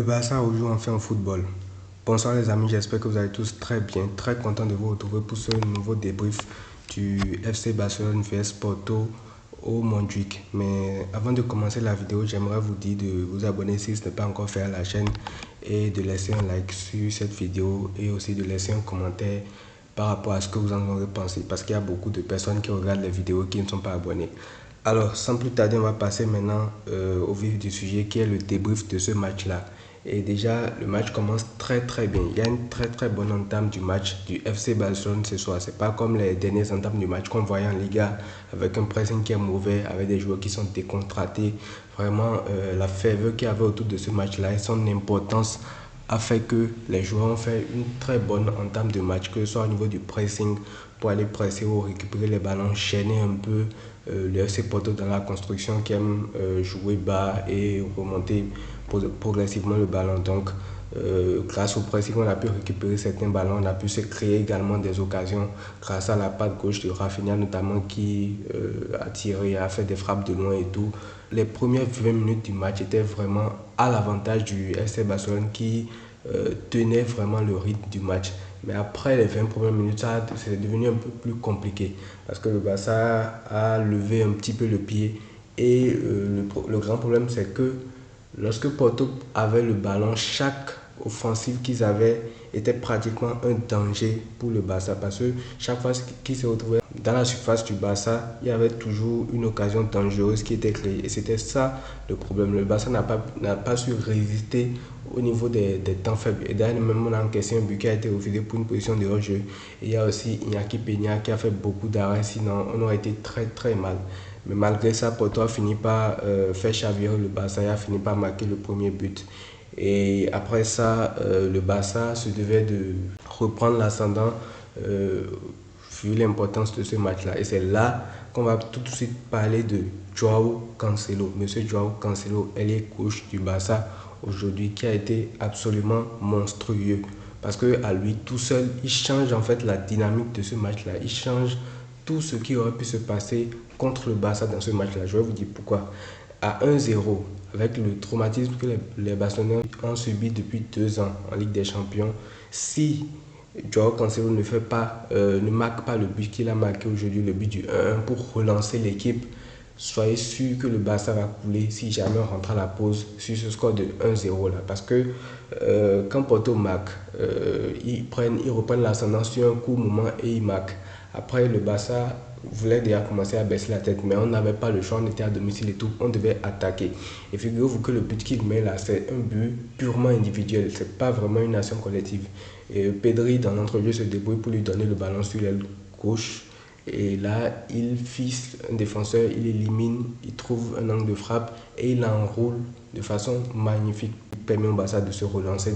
Barça rejoue enfin au football. Bonsoir les amis, j'espère que vous allez tous très bien, très content de vous retrouver pour ce nouveau débrief du FC Barcelone vs Porto au Montjuic. Mais avant de commencer la vidéo, j'aimerais vous dire de vous abonner si ce n'est pas encore fait à la chaîne et de laisser un like sur cette vidéo et aussi de laisser un commentaire par rapport à ce que vous en aurez pensé parce qu'il y a beaucoup de personnes qui regardent les vidéos qui ne sont pas abonnées. Alors, sans plus tarder, on va passer maintenant au vif du sujet qui est le débrief de ce match-là. Et déjà, le match commence très bien. Il y a une très bonne entame du match du FC Barcelone ce soir. C'est pas comme les dernières entames du match qu'on voyait en Liga avec un pressing qui est mauvais, avec des joueurs qui sont décontractés. Vraiment, la ferveur qu'il y avait autour de ce match-là et son importance a fait que les joueurs ont fait une très bonne entame de match, que ce soit au niveau du pressing, pour aller presser ou récupérer les ballons, chaîner un peu le FC Porto dans la construction qui aime jouer bas et remonter progressivement le ballon. Donc, grâce au pressing, on a pu récupérer certains ballons, on a pu se créer également des occasions grâce à la patte gauche de Rafinha notamment qui a tiré, a fait des frappes de loin et tout. Les premières 20 minutes du match étaient vraiment à l'avantage du FC Barcelone qui tenait vraiment le rythme du match. Mais après les 20 premières minutes, c'est devenu un peu plus compliqué parce que le Barça a levé un petit peu le pied. Et le grand problème, c'est que lorsque Porto avait le ballon, chaque offensive qu'ils avaient était pratiquement un danger pour le Barça parce que chaque fois qu'ils se retrouvaient dans la surface du Barça, il y avait toujours une occasion dangereuse qui était créée. Et c'était ça le problème. Le Barça n'a pas su résister au niveau des temps faibles. Et d'ailleurs, même on a encaissé un but qui a été refusé pour une position de hors-jeu. Et il y a aussi Iñaki Peña qui a fait beaucoup d'arrêts, sinon on aurait été très mal. Mais malgré ça, Porto a fini par faire chavirer le Barça et a fini par marquer le premier but. Et après ça, le Barça se devait de reprendre l'ascendant vu l'importance de ce match-là. Et c'est là qu'on va tout de suite parler de Joao Cancelo. Monsieur Joao Cancelo, ailier gauche du Barça aujourd'hui, qui a été absolument monstrueux. Parce que à lui tout seul, il change en fait la dynamique de ce match-là. Il change tout ce qui aurait pu se passer contre le Barça dans ce match-là. Je vais vous dire pourquoi. À 1-0, avec le traumatisme que les Barcelonais ont subi depuis 2 ans en Ligue des Champions, si Joao Cancelo ne marque pas le but qu'il a marqué aujourd'hui, le but du 1-1 pour relancer l'équipe, soyez sûr que le Barça va couler si jamais on rentre à la pause sur ce score de 1-0 là. Parce que quand Porto marque, ils reprennent l'ascendant sur un court moment et ils marquent. Après, le Barça voulait déjà commencer à baisser la tête, mais on n'avait pas le choix, on était à domicile et tout, on devait attaquer. Et figurez-vous que le but qu'il met là, c'est un but purement individuel, c'est pas vraiment une action collective. Et Pedri, dans l'entrejeu, se débrouille pour lui donner le ballon sur l'aile gauche. Et là, il fixe un défenseur, il élimine, il trouve un angle de frappe et il enroule de façon magnifique. Il permet au Barça de se relancer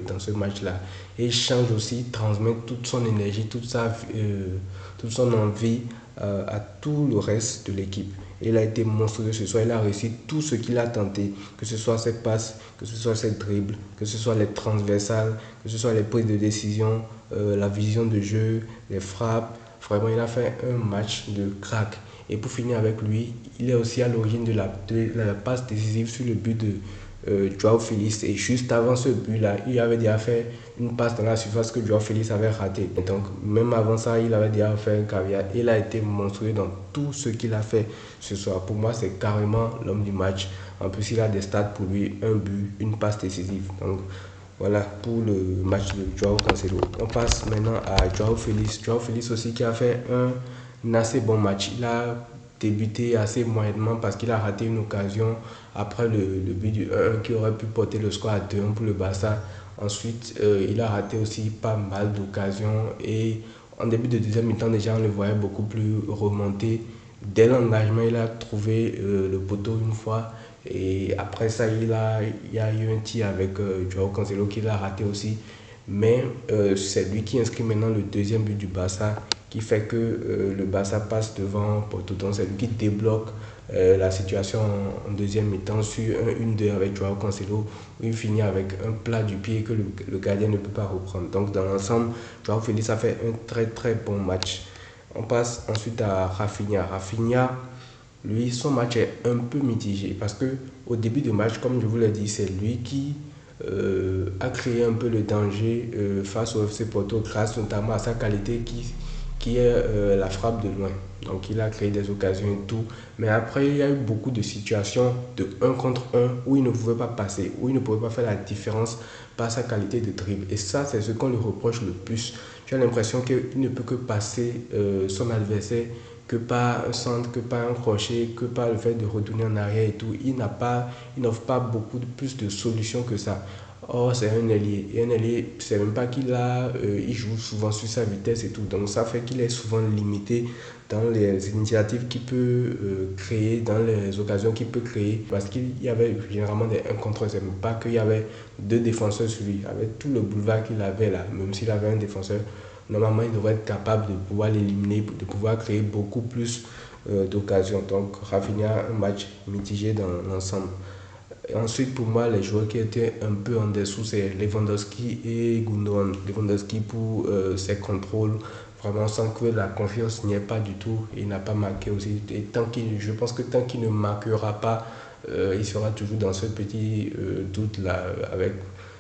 dans ce match-là. Et il change aussi, transmet toute son énergie, toute son envie à tout le reste de l'équipe. Il a été monstrueux ce soir, il a réussi tout ce qu'il a tenté, que ce soit ses passes, que ce soit ses dribbles, que ce soit les transversales, que ce soit les prises de décision, la vision de jeu, les frappes. Vraiment, il a fait un match de crack. Et pour finir avec lui, il est aussi à l'origine de la passe décisive sur le but de Joao Félix. Et juste avant ce but-là, il avait déjà fait une passe dans la surface que Joao Félix avait raté. Et donc, même avant ça, il avait déjà fait un caviar. Il a été monstrueux dans tout ce qu'il a fait ce soir. Pour moi, c'est carrément l'homme du match. En plus, il a des stats pour lui, un but, une passe décisive. Donc, voilà pour le match de Joao Cancelo. On passe maintenant à Joao Félix. Joao Félix aussi qui a fait un assez bon match. Il a débuté assez moyennement parce qu'il a raté une occasion après le but du 1-1 qui aurait pu porter le score à 2-1 pour le Barça. Ensuite, il a raté aussi pas mal d'occasions et en début de deuxième mi-temps déjà on le voyait beaucoup plus remonté. Dès l'engagement, il a trouvé le poteau une fois. Et après ça, il y a eu un tir avec Joao Cancelo qu'il a raté aussi. Mais c'est lui qui inscrit maintenant le deuxième but du Barça, qui fait que le Barça passe devant Porto. Donc c'est lui qui débloque la situation en deuxième mi-temps sur un 1-2 avec Joao Cancelo, où il finit avec un plat du pied que le gardien ne peut pas reprendre. Donc dans l'ensemble, Joao Félix a fait un très bon match. On passe ensuite à Rafinha. Rafinha, lui, son match est un peu mitigé parce que au début du match, comme je vous l'ai dit, c'est lui qui a créé un peu le danger face au FC Porto grâce notamment à sa qualité qui est la frappe de loin. Donc il a créé des occasions et tout. Mais après, il y a eu beaucoup de situations de un contre un où il ne pouvait pas passer, où il ne pouvait pas faire la différence par sa qualité de dribble. Et ça, c'est ce qu'on lui reproche le plus. J'ai l'impression qu'il ne peut que passer son adversaire que par un centre, que par un crochet, que par le fait de retourner en arrière et tout. Il n'offre pas beaucoup plus de solutions que ça. Or, c'est un ailier. Et un ailier, c'est même pas il joue souvent sur sa vitesse et tout. Donc, ça fait qu'il est souvent limité dans les initiatives qu'il peut créer, dans les occasions qu'il peut créer. Parce qu'il y avait généralement des 1 contre 1. C'est même pas qu'il y avait deux défenseurs sur lui. Avec tout le boulevard qu'il avait là, même s'il avait un défenseur, normalement, il devrait être capable de pouvoir l'éliminer, de pouvoir créer beaucoup plus d'occasions. Donc, Rafinha, un match mitigé dans l'ensemble. Et ensuite, pour moi, les joueurs qui étaient un peu en dessous, c'est Lewandowski et Gundogan. Lewandowski pour ses contrôles, vraiment sans que la confiance n'y ait pas du tout. Il n'a pas marqué aussi. Et je pense que tant qu'il ne marquera pas, il sera toujours dans ce petit doute-là avec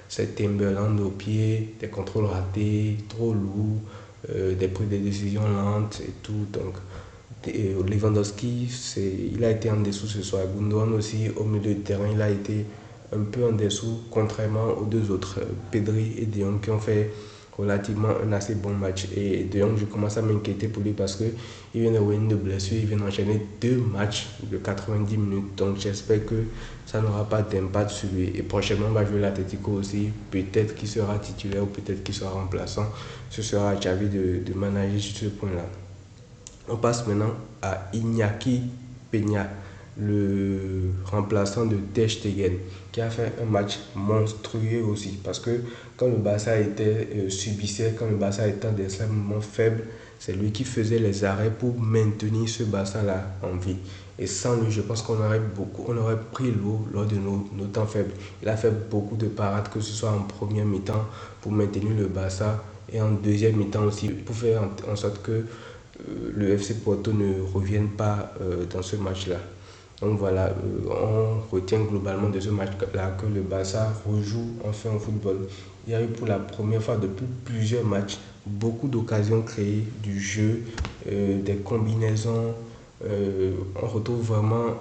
cette Timberland au pied, des contrôles ratés, trop lourds, des décisions lentes et tout. Donc, Lewandowski, il a été en dessous ce soir. Gundogan aussi, au milieu de terrain, il a été un peu en dessous, contrairement aux deux autres, Pedri et De Jong, qui ont fait relativement un assez bon match. Et De Jong, je commence à m'inquiéter pour lui parce qu'il vient de revenir de blessure, il vient d'enchaîner 2 matchs de 90 minutes. Donc j'espère que ça n'aura pas d'impact sur lui. Et prochainement, on va jouer l'Atlético aussi. Peut-être qu'il sera titulaire ou peut-être qu'il sera remplaçant. Ce sera à Xavi de manager sur ce point-là. On passe maintenant à Iñaki Peña, le remplaçant de Ter Stegen, qui a fait un match monstrueux aussi. Parce que quand le Barça subissait, quand le Barça était extrêmement faible, c'est lui qui faisait les arrêts pour maintenir ce Barça-là en vie. Et sans lui, je pense qu'on aurait pris l'eau lors de nos temps faibles. Il a fait beaucoup de parades, que ce soit en première mi-temps pour maintenir le Barça et en deuxième mi-temps aussi pour faire en sorte que le FC Porto ne revienne pas dans ce match-là. Donc voilà, on retient globalement de ce match-là que le Barça rejoue enfin au football. Il y a eu pour la première fois depuis plusieurs matchs beaucoup d'occasions créées, du jeu, des combinaisons. On retrouve vraiment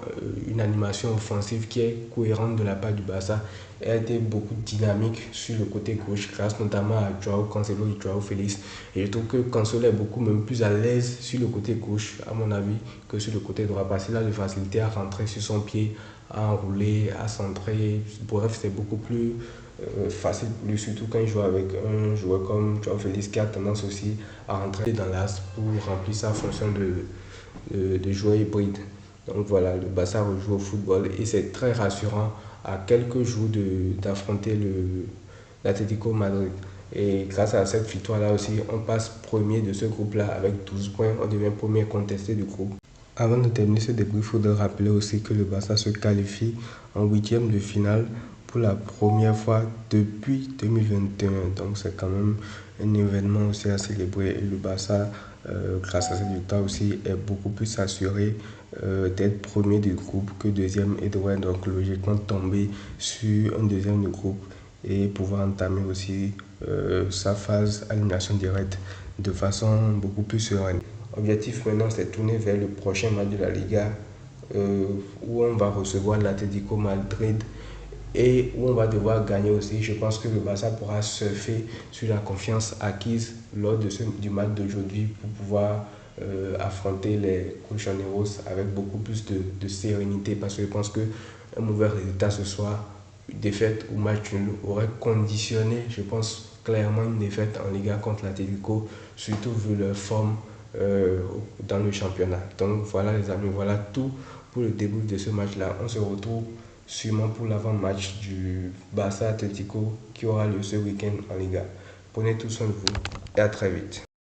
une animation offensive qui est cohérente de la part du Barça. Elle a été beaucoup dynamique sur le côté gauche, grâce notamment à Joao Cancelo et Joao Félix. Et je trouve que Cancelo est beaucoup même plus à l'aise sur le côté gauche, à mon avis, que sur le côté droit, parce qu'il a de facilité à rentrer sur son pied, à enrouler, à centrer. Bref, c'est beaucoup plus facile pour lui, surtout quand il joue avec un joueur comme Joao Félix qui a tendance aussi à rentrer dans l'axe pour remplir sa fonction de joueur hybride. Donc voilà, le Barça rejoue au football et c'est très rassurant à quelques jours d'affronter l'Atlético Madrid. Et grâce à cette victoire-là aussi, on passe premier de ce groupe-là avec 12 points. On devient premier contesté du groupe. Avant de terminer ce débrief, il faudrait rappeler aussi que le Barça se qualifie en huitième de finale pour la première fois depuis 2021. Donc c'est quand même un événement aussi à célébrer. Et le Barça, grâce à cette victoire aussi, est beaucoup plus assuré d'être premier du groupe que deuxième et devrait donc logiquement tomber sur un deuxième du groupe et pouvoir entamer aussi sa phase à élimination directe de façon beaucoup plus sereine. L'objectif maintenant, c'est de tourner vers le prochain match de la Liga où on va recevoir l'Atlético Madrid et où on va devoir gagner aussi. Je pense que le Barça pourra surfer sur la confiance acquise lors du match d'aujourd'hui pour pouvoir affronter les Colchoneros avec beaucoup plus de sérénité, parce que je pense qu'un mauvais résultat ce soir, une défaite ou match nul, aurait conditionné, je pense, clairement une défaite en Liga contre l'Atlético, surtout vu leur forme dans le championnat. Donc voilà les amis, voilà tout pour le début de ce match-là. On se retrouve sûrement pour l'avant-match du Barça Atlético qui aura lieu ce week-end en Liga. Prenez tout soin de vous et à très vite.